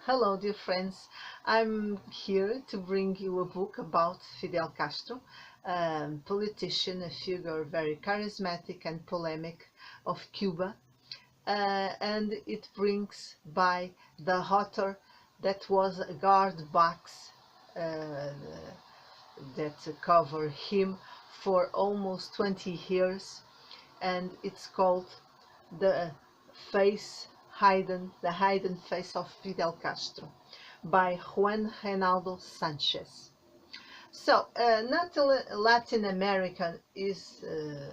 Hello, dear friends. I'm here to bring you a book about Fidel Castro, politician, a figure very charismatic and polemic of Cuba. And it brings by the author that was a guard box uh, that covered him for almost 20 years, and it's called the the hidden face of Fidel Castro by Juan Reinaldo Sanchez. So, not Latin America is,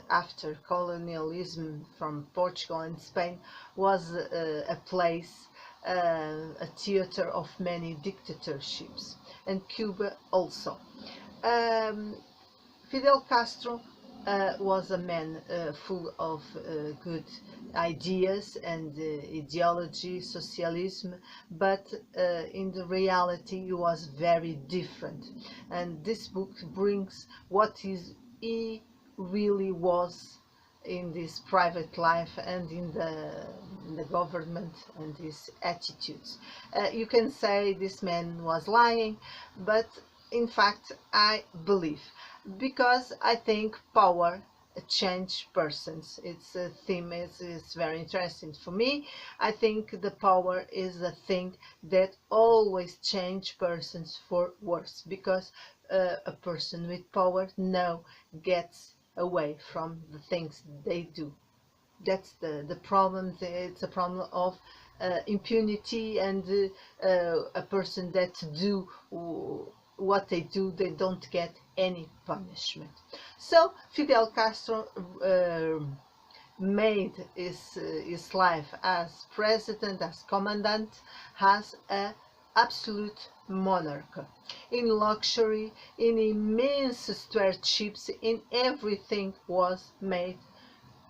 after colonialism from Portugal and Spain, was a place, a theater of many dictatorships, and Cuba also. Um, Fidel Castro was a man full of good ideas and ideology, socialism, but in the reality he was very different. And this book brings what he really was in this private life and in the government and his attitudes. You can say this man was lying, but in fact I believe, because I think power change persons. It's a theme, it's very interesting for me. I think the power is a thing that always change persons for worse, because a person with power now gets away from the things they do. That's the problem. It's a problem of impunity, and a person that do what they do, they don't get any punishment. So Fidel Castro made his life as president, as commandant, as a absolute monarch, in luxury, in immense stewardships, in everything was made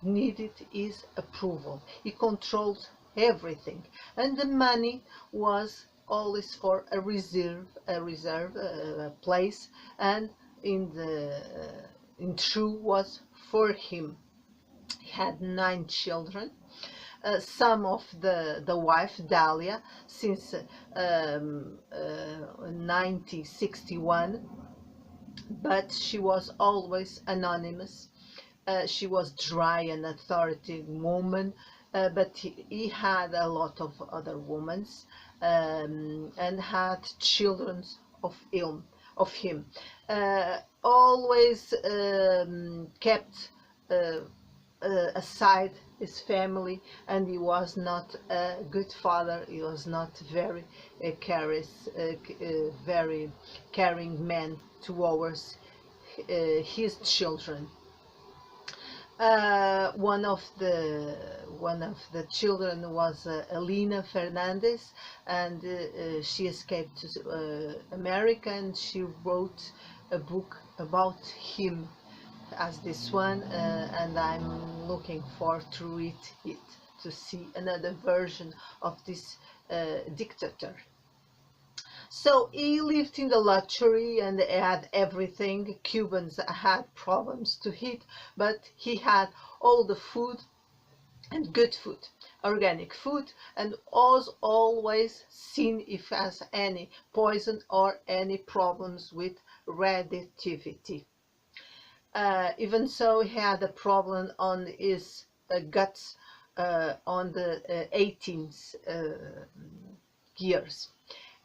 needed his approval. He controlled everything, and the money was always for a reserve place, and in true was for him. He had 9 children. Some of the wife Dahlia since 1961, but she was always anonymous. She was dry and authoritative woman, but he had a lot of other women, and had children of him. Always kept aside his family, and he was not a good father. He was not very very caring man towards his children. One of the children was Alina Fernandez, and she escaped to America, and she wrote a book about him as this one, and I'm looking forward to read it, to see another version of this dictator. So he lived in the luxury and had everything. Cubans had problems to eat, but he had all the food, and good food, organic food, and was always seen if has any poison or any problems with radioactivity. Even so, he had a problem on his guts on the 18th years.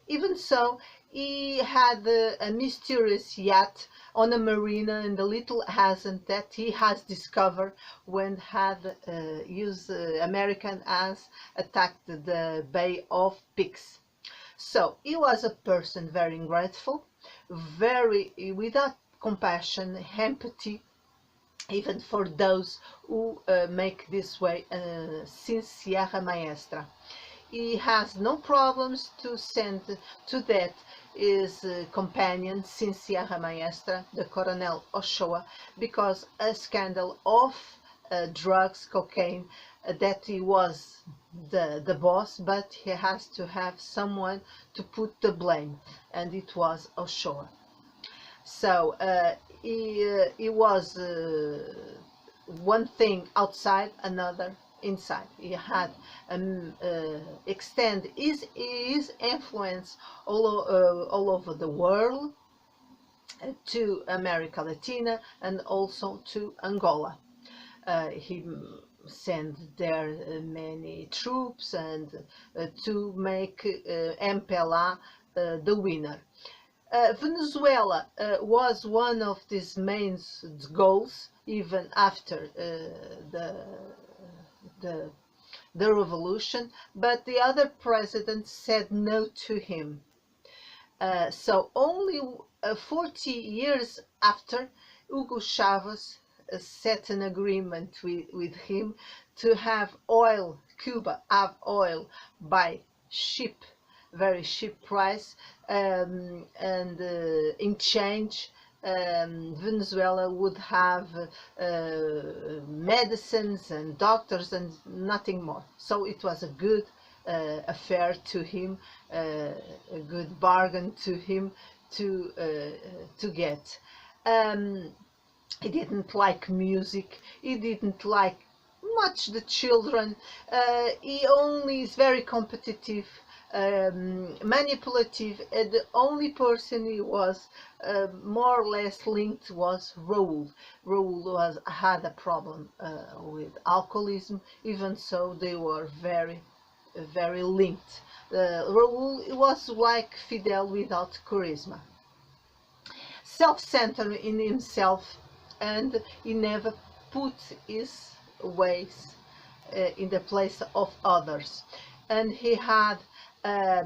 Even so, he had a mysterious yacht on a marina in the little island that he has discovered when had used American has attacked the Bay of Pigs. So he was a person very ungrateful, very without compassion, empathy, even for those who make this way since Sierra Maestra. He has no problems to send to death his companion since Sierra Maestra, the Coronel Ochoa, because a scandal of drugs, cocaine, that he was the boss, but he has to have someone to put the blame, and it was Ochoa. So he was one thing outside, another inside. He had extend his influence all over the world, to America Latina and also to Angola. He sent there many troops and to make MPLA the winner. Venezuela was one of these main goals even after the the revolution, but the other presidents said no to him. So only 40 years after, Hugo Chavez set an agreement with him to have oil, Cuba have oil by cheap, very cheap price, and in change Venezuela would have medicines and doctors and nothing more. So it was a good affair to him, a good bargain to him to get. He didn't like music. He didn't like much the children. He only is very competitive, manipulative, and the only person he was more or less linked was Raúl. Raúl had a problem with alcoholism. Even so, they were very linked. Raúl was like Fidel without charisma, self-centered in himself, and he never put his ways in the place of others. And he had a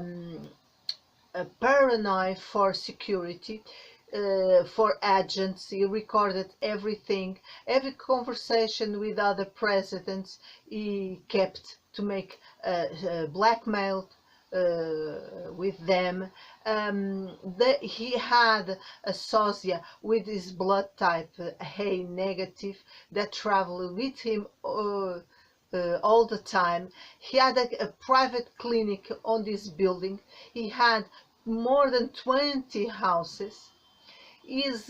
paranoia for security, for agents. He recorded everything, every conversation with other presidents he kept to make blackmail with them. He had a sosia with his blood type A negative that traveled with him all the time. He had a private clinic on this building. He had more than 20 houses. His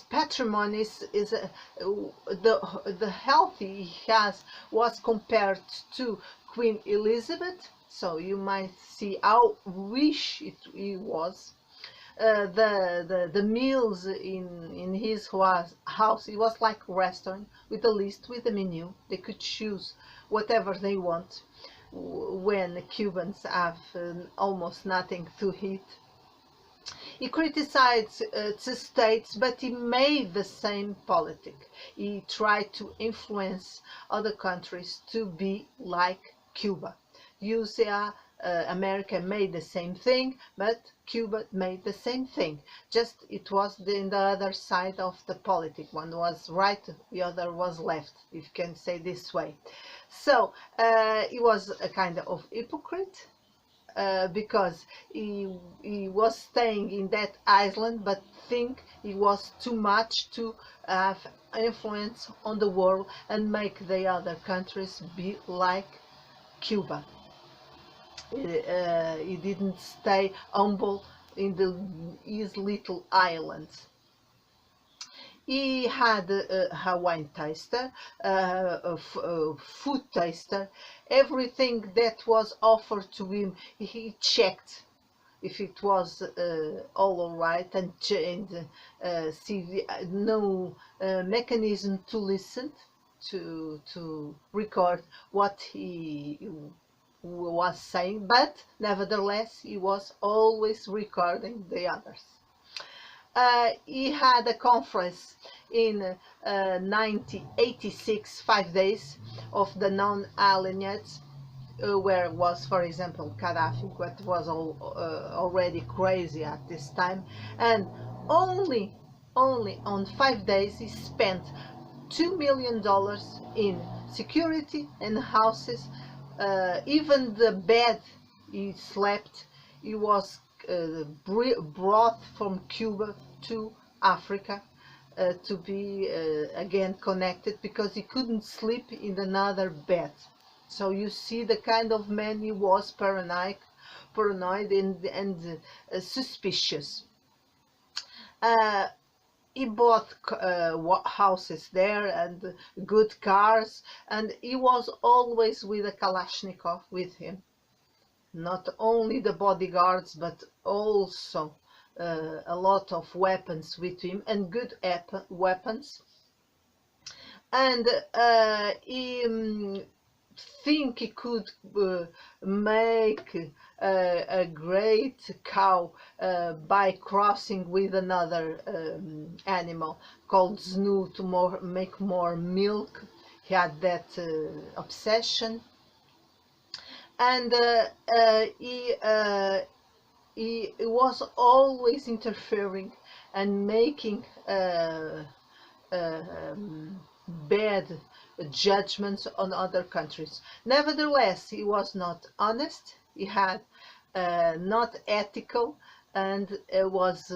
patrimony is the health he has was compared to Queen Elizabeth, so you might see how rich he was. The meals in his house, it was like a restaurant with a list, with a menu. They could choose whatever they want when Cubans have almost nothing to eat. He criticized the states, but he made the same politic. He tried to influence other countries to be like Cuba. USA, America made the same thing, but Cuba made the same thing. Just it was in the other side of the politic. One was right, the other was left, if you can say this way. So he was a kind of hypocrite. Because he was staying in that island, but think he was too much to have influence on the world and make the other countries be like Cuba. He didn't stay humble in his little island. He had a wine taster, a food taster, everything that was offered to him. He checked if it was all right, and see no mechanism to listen to record what he was saying, but nevertheless he was always recording the others. He had a conference in 1986, 5 days of the non-alienates, where was, for example, Gaddafi, what was already crazy at this time, and only on 5 days he spent $2 million in security and houses. Even the bed he slept, he was brought from Cuba to Africa to be again connected, because he couldn't sleep in another bed. So you see the kind of man he was, paranoid and suspicious. he bought houses there and good cars, and he was always with a Kalashnikov with him. Not only the bodyguards, but also a lot of weapons with him, and good weapons. And he think he could make a great cow by crossing with another animal called Znu to make more milk. He had that obsession, and he was always interfering and making bad judgments on other countries. Nevertheless, he was not honest. He had not ethical, and was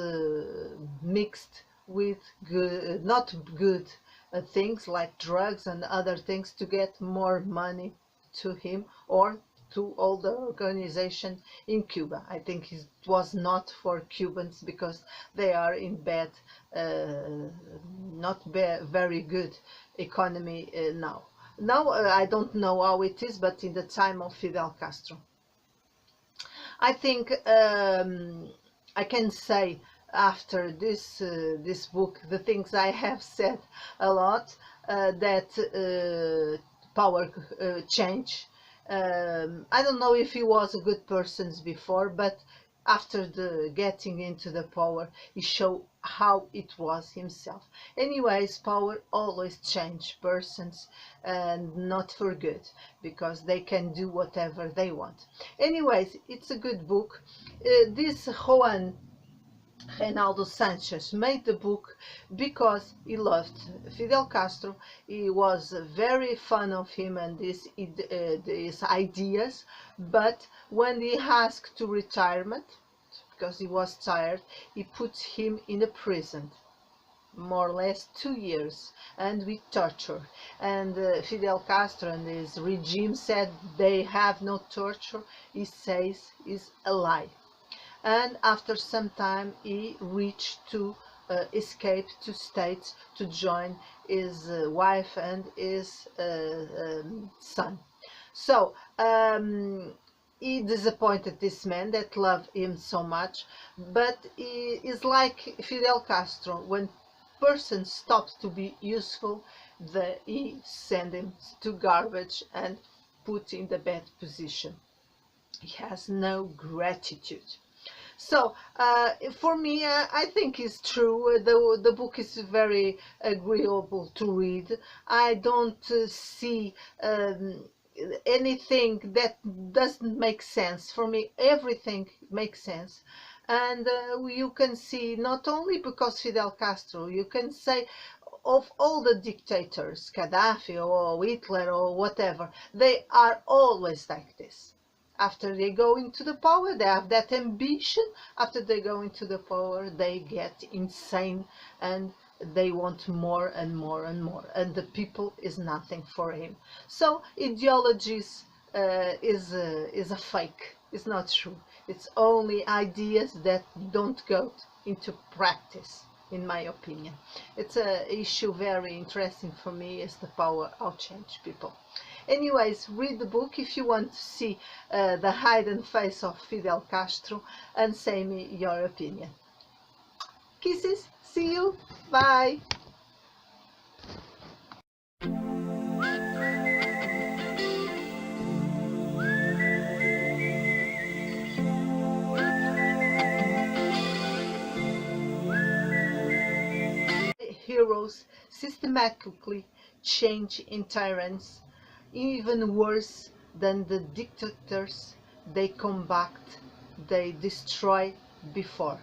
mixed with not good things like drugs and other things to get more money to him or to all the organization in Cuba. I think it was not for Cubans because they are in bad, not very good economy now. Now I don't know how it is, but in the time of Fidel Castro, I think I can say after this book the things I have said a lot, that power change. I don't know if he was a good person before, but after the getting into the power, he showed how it was himself. Anyways, power always change persons, and not for good, because they can do whatever they want. Anyways, it's a good book. This Juan Reinaldo Sanchez made the book because he loved Fidel Castro. He was very fond of him and his ideas, but when he asked to retirement, because he was tired, he put him in a prison, more or less 2 years, and with torture. And Fidel Castro and his regime said they have no torture. He says it's a lie. And after some time he reached to escape to States to join his wife and his son. So he disappointed this man that loved him so much, but he is like Fidel Castro. When person stops to be useful, he send him to garbage and put in the bad position. He has no gratitude. So for me, I think it's true. The book is very agreeable to read. I don't see anything that doesn't make sense. For me, everything makes sense. And you can see, not only because Fidel Castro, you can say of all the dictators, Gaddafi or Hitler or whatever, they are always like this. After they go into the power, they have that ambition. After they go into the power, they get insane and they want more and more and more. And the people is nothing for him. So ideologies is a fake. It's not true. It's only ideas that don't go into practice, in my opinion. It's an issue very interesting for me, is the power of change people. Anyways, read the book if you want to see the hidden face of Fidel Castro, and say me your opinion. Kisses, see you, bye! Heroes systematically change in tyrants, even worse than the dictators they combat, they destroy before.